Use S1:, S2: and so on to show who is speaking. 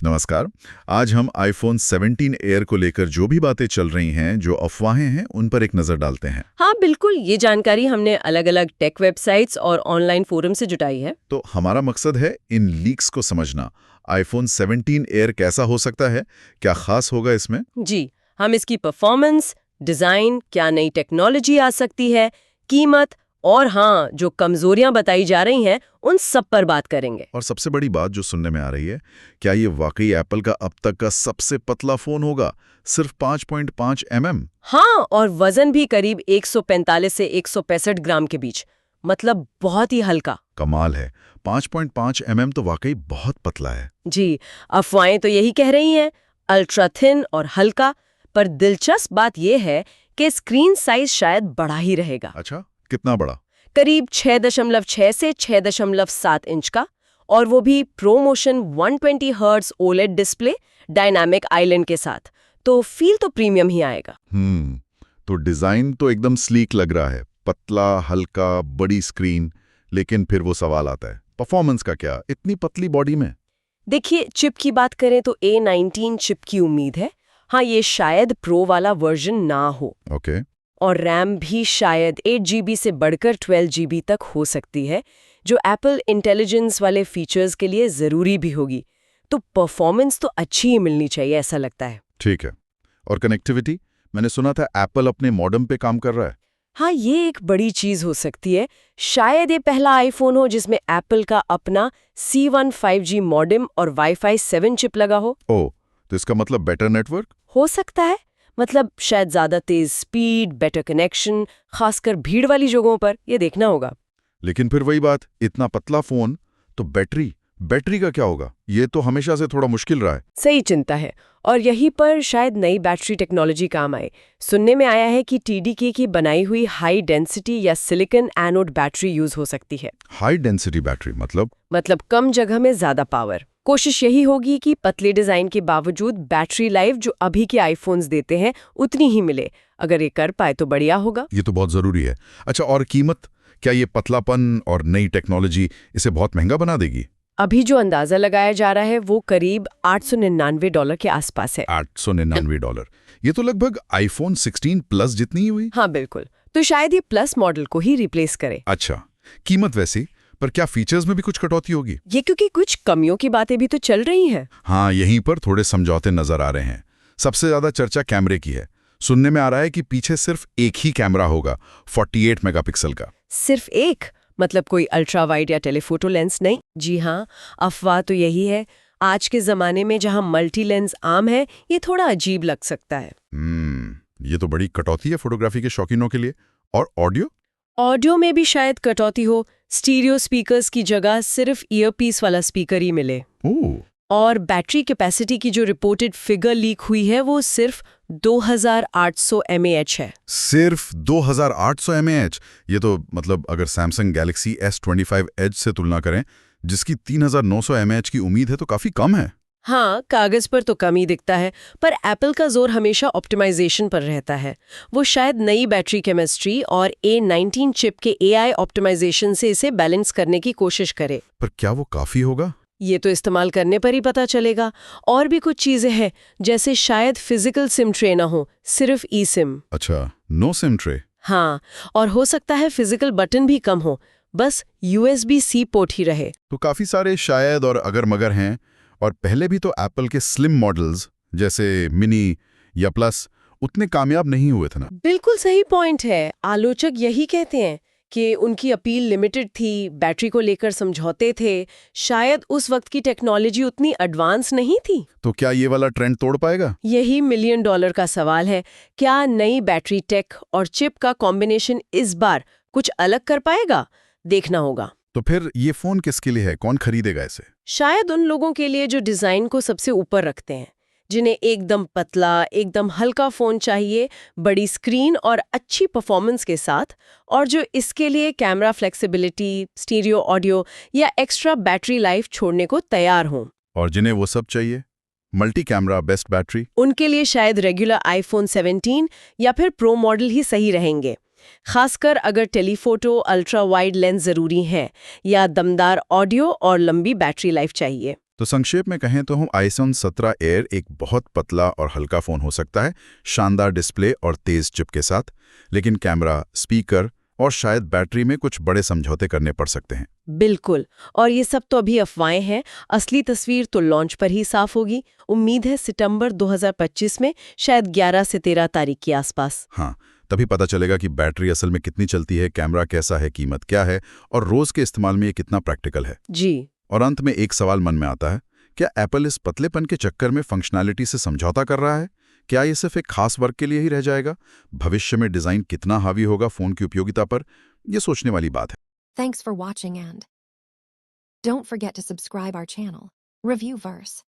S1: नमस्कार। आज हम आईफोन 17 एयर को लेकर जो भी बातें चल रही हैं, जो अफवाहें हैं, उन पर एक नज़र डालते हैं।
S2: हाँ बिल्कुल, ये जानकारी हमने अलग अलग टेक वेबसाइट्स और ऑनलाइन फोरम से जुटाई है।
S1: तो हमारा मकसद है इन लीक्स को समझना। आईफोन 17 एयर कैसा हो सकता है, क्या खास होगा इसमें?
S2: जी, हम इसकी परफॉर्मेंस, डिजाइन, क्या नई टेक्नोलॉजी आ सकती है, कीमत और हाँ, जो कमजोरियां बताई जा रही हैं, उन सब पर बात करेंगे।
S1: और सबसे बड़ी बात जो सुनने में आ रही है, क्या ये वाकई एप्पल का अब तक का सबसे पतला फ़ोन होगा? सिर्फ 5.5 mm?
S2: हाँ, और वजन भी करीब 145 से 165 ग्राम के बीच, मतलब बहुत ही हल्का।
S1: कमाल है। 5.5 mm तो वाकई बहुत पतला है।
S2: जी, अफवाहें तो यही कह रही हैं, अल्ट्रा थिन और हल्का, पर दिलचस्प बात यह है कि स्क्रीन साइज शायद बड़ा ही रहेगा।
S1: अच्छा, कितना बड़ा?
S2: करीब 6.6 से 6.7 इंच का, और वो भी promotion 120 hertz OLED display dynamic island के साथ। तो फील तो प्रीमियम ही आएगा।
S1: तो डिज़ाइन तो एकदम स्लीक लग रहा है, पतला, हल्का, बड़ी स्क्रीन। लेकिन फिर वो सवाल आता है, परफॉर्मेंस का क्या इतनी पतली बॉडी में?
S2: देखिए, चिप की बात करें तो A19 चिप की उम्मीद है। हाँ, ये शायद प्रो वाला वर्जन ना हो।
S1: ओके।
S2: और रैम भी शायद 8 GB से बढ़कर 12 GB तक हो सकती है, जो एप्पल इंटेलिजेंस वाले फीचर्स के लिए ज़रूरी भी होगी। तो परफॉर्मेंस तो अच्छी ही मिलनी चाहिए, ऐसा लगता है।
S1: ठीक है। और कनेक्टिविटी? मैंने सुना था एप्पल अपने मॉडेम पे काम कर रहा है।
S2: हाँ, ये एक बड़ी चीज़ हो सकती है। शायद ये पहला आईफोन हो जिसमें एप्पल का अपना C1 5G मॉडेम और वाईफाई 7 चिप लगा हो।
S1: ओह, तो इसका मतलब बेटर नेटवर्क?
S2: हो सकता है, मतलब शायद ज़्यादा तेज स्पीड, बेटर कनेक्शन, खासकर भीड़ वाली जगहों पर, ये देखना होगा।
S1: लेकिन फिर वही बात, इतना पतला फोन, तो बैटरी का क्या होगा? ये तो हमेशा से थोड़ा मुश्किल रहा है।
S2: सही चिंता है, और यहीं पर शायद नई बैटरी टेक्नोलॉजी काम आए। सुनने में आया है कि TDK की बनाई हुई हाई डेंसिटी या सिलिकॉन एनोड बैटरी यूज हो सकती है।
S1: हाई डेंसिटी बैटरी
S2: मतलब कम जगह में ज्यादा पावर। कोशिश यही होगी कि पतले डिजाइन के बावजूद बैटरी लाइफ जो अभी के आईफोन्स देते हैं उतनी ही मिले। अगर ये कर पाए तो बढ़िया होगा।
S1: ये तो बहुत जरूरी है। अच्छा, और कीमत? क्या ये पतलापन और नई टेक्नोलॉजी इसे बहुत महंगा बना देगी?
S2: अभी जो अंदाजा लगाया जा रहा है वो करीब $899 के आसपास है।
S1: $899? ये तो लगभग आईफोन 16 प्लस जितनी ही हुई।
S2: हाँ बिल्कुल, तो शायद ये प्लस मॉडल को ही रिप्लेस करे।
S1: अच्छा, कीमत वैसी, पर क्या फीचर्स में भी कुछ कटौती होगी?
S2: ये क्योंकि कुछ कमियों की बातें भी तो चल रही हैं।
S1: हाँ, यहीं पर थोड़े समझौते नजर आ रहे हैं। सबसे ज्यादा चर्चा कैमरे की है। सुनने में आ रहा है कि पीछे सिर्फ एक ही कैमरा होगा, 48 मेगापिक्सल का।
S2: सिर्फ एक? मतलब कोई अल्ट्रा वाइड या टेलीफोटो लेंस नहीं? जी हाँ, अफवाह तो यही है। आज के जमाने में जहाँ मल्टी लेंस आम है, ये थोड़ा अजीब लग सकता है।
S1: ये तो बड़ी कटौती है फोटोग्राफी के शौकीनों के लिए। और ऑडियो?
S2: ऑडियो में भी शायद कटौती हो। स्टीरियो स्पीकर्स की जगह सिर्फ ईयरपीस वाला स्पीकर ही मिले।
S1: ओह,
S2: और बैटरी कैपेसिटी की जो रिपोर्टेड फिगर लीक हुई है वो सिर्फ 2800 mAh है।
S1: सिर्फ 2800 mAh? ये तो मतलब अगर सैमसंग गैलेक्सी S25 एज से तुलना करें, जिसकी 3900 mAh की उम्मीद है, तो काफी कम है।
S2: हाँ, कागज पर तो कम ही दिखता है, पर एप्पल का जोर हमेशा ऑप्टिमाइजेशन पर रहता है। वो शायद नई बैटरी केमिस्ट्री और A19 चिप के AI ऑप्टिमाइजेशन से इसे बैलेंस करने की कोशिश करे।
S1: पर क्या वो काफी होगा?
S2: ये तो इस्तेमाल करने पर ही पता चलेगा। और भी कुछ चीजें हैं, जैसे शायद फिजिकल सिम ट्रे ना हो, सिर्फ ई सिम।
S1: अच्छा, नो सिम ट्रे?
S2: हाँ, और हो सकता है फिजिकल बटन भी कम हो, बस USB-C पोर्ट ही रहे।
S1: तो काफी सारे शायद और अगर मगर हैं। और पहले भी तो एप्पल के स्लिम मॉडल्स जैसे मिनी या प्लस उतने कामयाब नहीं हुए थे ना?
S2: बिल्कुल सही पॉइंट है। आलोचक यही कहते हैं कि उनकी अपील लिमिटेड थी, बैटरी को लेकर समझौते थे, शायद उस वक्त की टेक्नोलॉजी उतनी एडवांस नहीं थी।
S1: तो क्या ये वाला ट्रेंड तोड़ पाएगा?
S2: यही $1 मिलियन का सवाल है। क्या नई बैटरी टेक और चिप का कॉम्बिनेशन इस बार कुछ अलग कर पाएगा? देखना होगा।
S1: तो फिर ये फोन किसके लिए है? कौन खरीदेगा इसे?
S2: शायद उन लोगों के लिए जो डिजाइन को सबसे ऊपर रखते हैं, जिन्हें एकदम पतला, एकदम हल्का फोन चाहिए, बड़ी स्क्रीन और अच्छी परफॉर्मेंस के साथ, और जो इसके लिए कैमरा फ्लेक्सिबिलिटी, स्टीरियो ऑडियो या एक्स्ट्रा बैटरी लाइफ छोड़ने को तैयार हों।
S1: और जिन्हें वो सब चाहिए, मल्टी कैमरा, बेस्ट बैटरी,
S2: उनके लिए शायद रेगुलर आईफोन 17 या फिर प्रो मॉडल ही सही रहेंगे। खासकर अगर टेलीफोटो, अल्ट्रा वाइड लेंस जरूरी हैं या दमदार ऑडियो और लंबी बैटरी लाइफ चाहिए।
S1: तो संक्षेप में कहें तो हम iPhone 17 एयर एक बहुत पतला और हल्का फ़ोन हो सकता है, शानदार डिस्प्ले और तेज़ चिप के साथ, लेकिन कैमरा, स्पीकर और शायद बैटरी में कुछ बड़े समझौते करने पड़ सकते हैं।
S2: बिल्कुल। और ये सब तो अभी अफवाहें हैं, असली तस्वीर तो लॉन्च पर ही साफ होगी। उम्मीद है सितंबर 2025 में, शायद 11 से 13 तारीख के आसपास।
S1: हाँ, तभी पता चलेगा कि बैटरी असल में कितनी चलती है, कैमरा कैसा है, कीमत क्या है और रोज़ के इस्तेमाल में ये कितना प्रैक्टिकल है।
S2: जी।
S1: और अंत में एक सवाल मन में आता है, क्या एप्पल इस पतलेपन के चक्कर में फंक्शनैलिटी से समझौता कर रहा है? क्या ये सिर्फ एक खास वर्ग के लिए ही रह जाएगा? भविष्य में डिज़ाइन कितना हावी होगा फ़ोन की उपयोगिता पर, ये सोचने वाली बात है।
S3: Thanks for watching and don't forget to subscribe our channel, Reviewverse.